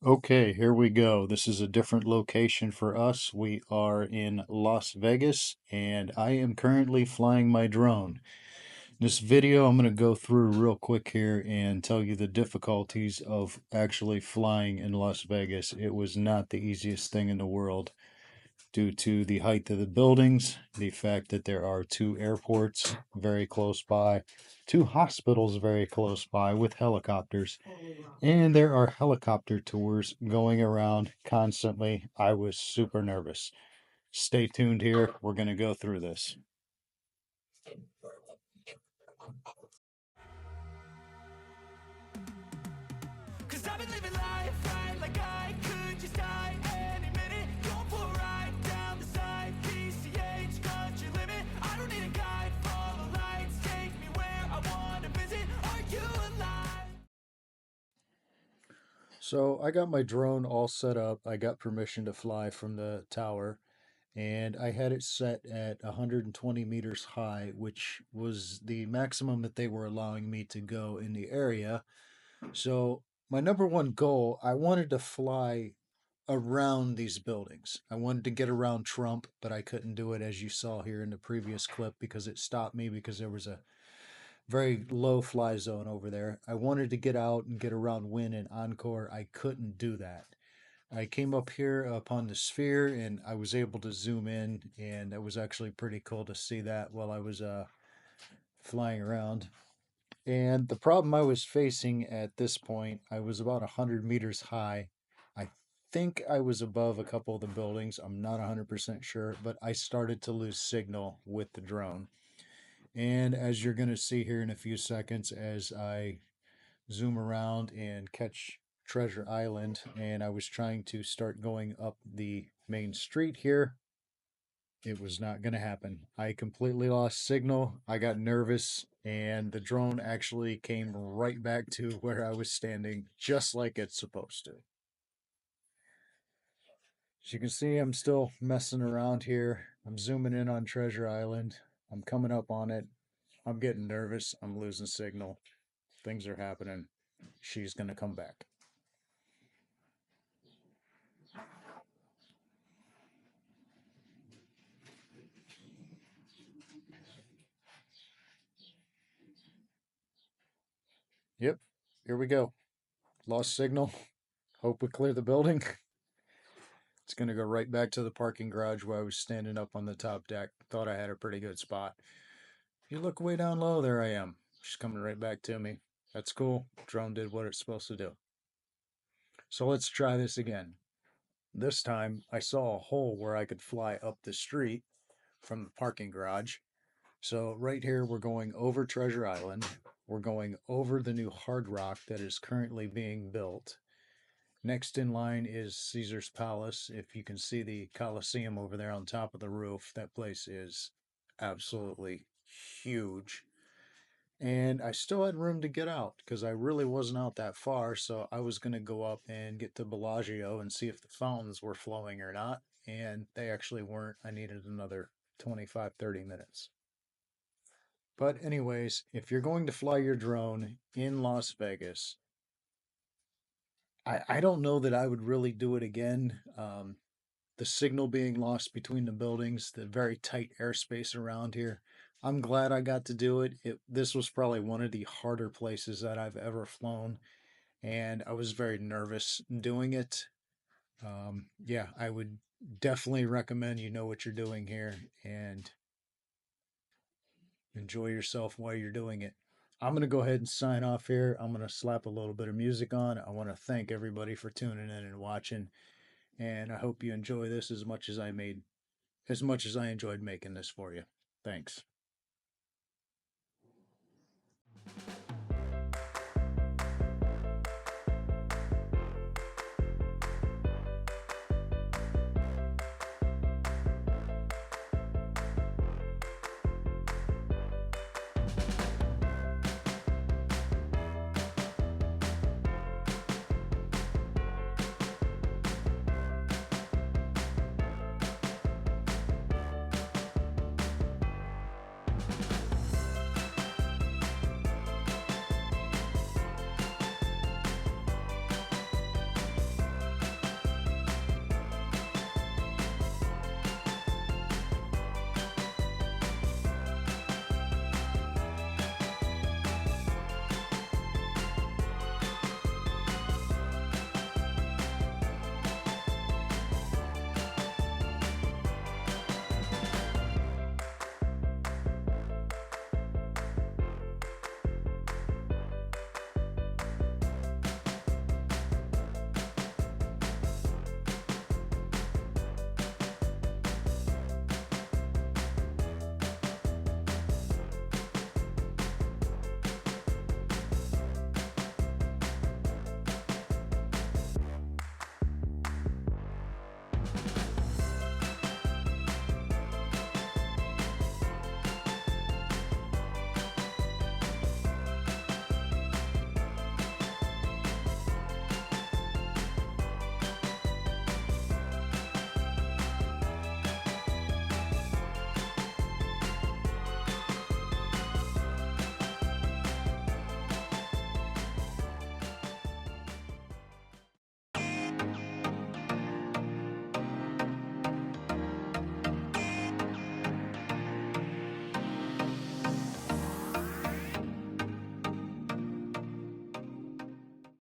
Okay, here we go. This is a different location for us. We are in Las Vegas, and I am currently flying my drone. This video, I'm going to go through real quick here and tell you the difficulties of actually flying in Las Vegas. It was not the easiest thing in the world due to the height of the buildings, the fact that there are two airports very close by, two hospitals very close by with helicopters. And there are helicopter tours going around constantly. I was super nervous. Stay tuned here. We're going to go through this. Cause I've been living life right like I could just die any minute. Going for a ride down the side, PCH, country limit. I don't need a guide, follow lights, take me where I want to visit. Are you alive? So I got my drone all set up. I got permission to fly from the tower, and I had it set at 120 meters high, which was the maximum that they were allowing me to go in the area. So, my number one goal, I wanted to fly around these buildings. I wanted to get around Trump, but I couldn't do it, as you saw here in the previous clip, because it stopped me because there was a very low fly zone over there. I wanted to get out and get around Wynn and Encore. I couldn't do that. I came up here upon the sphere and I was able to zoom in, and it was actually pretty cool to see that while I was flying around. And the problem I was facing at this point, I was about 100 meters high. I think I was above a couple of the buildings. I'm not 100% sure, but I started to lose signal with the drone. And as you're going to see here in a few seconds, as I zoom around and catch Treasure Island, and I was trying to start going up the main street here, it was not going to happen. I completely lost signal. I got nervous, and the drone actually came right back to where I was standing, just like it's supposed to. As you can see, I'm still messing around here. I'm zooming in on Treasure Island. I'm coming up on it. I'm getting nervous. I'm losing signal. Things are happening. She's going to come back. Yep, here we go. Lost signal. Hope we clear the building. It's going to go right back to the parking garage where I was standing up on the top deck. Thought I had a pretty good spot. If you look way down low, there I am. She's coming right back to me. That's cool. Drone did what it's supposed to do. So let's try this again. This time I saw a hole where I could fly up the street from the parking garage. So right here we're going over Treasure Island. We're going over the new Hard Rock that is currently being built. Next in line is Caesar's Palace. If you can see the Colosseum over there on top of the roof, that place is absolutely huge. And I still had room to get out because I really wasn't out that far. So I was going to go up and get to Bellagio and see if the fountains were flowing or not. And they actually weren't. I needed another 25, 30 minutes. But, anyways, if you're going to fly your drone in Las Vegas, I don't know that I would really do it again. The signal being lost between the buildings, the very tight airspace around here. I'm glad I got to do it. This was probably one of the harder places that I've ever flown, and I was very nervous doing it. Yeah, I would definitely recommend you know what you're doing here and enjoy yourself while you're doing it. I'm going to go ahead and sign off here. I'm going to slap a little bit of music on. I want to thank everybody for tuning in and watching, and I hope you enjoy this as much as I enjoyed making this for you. Thanks.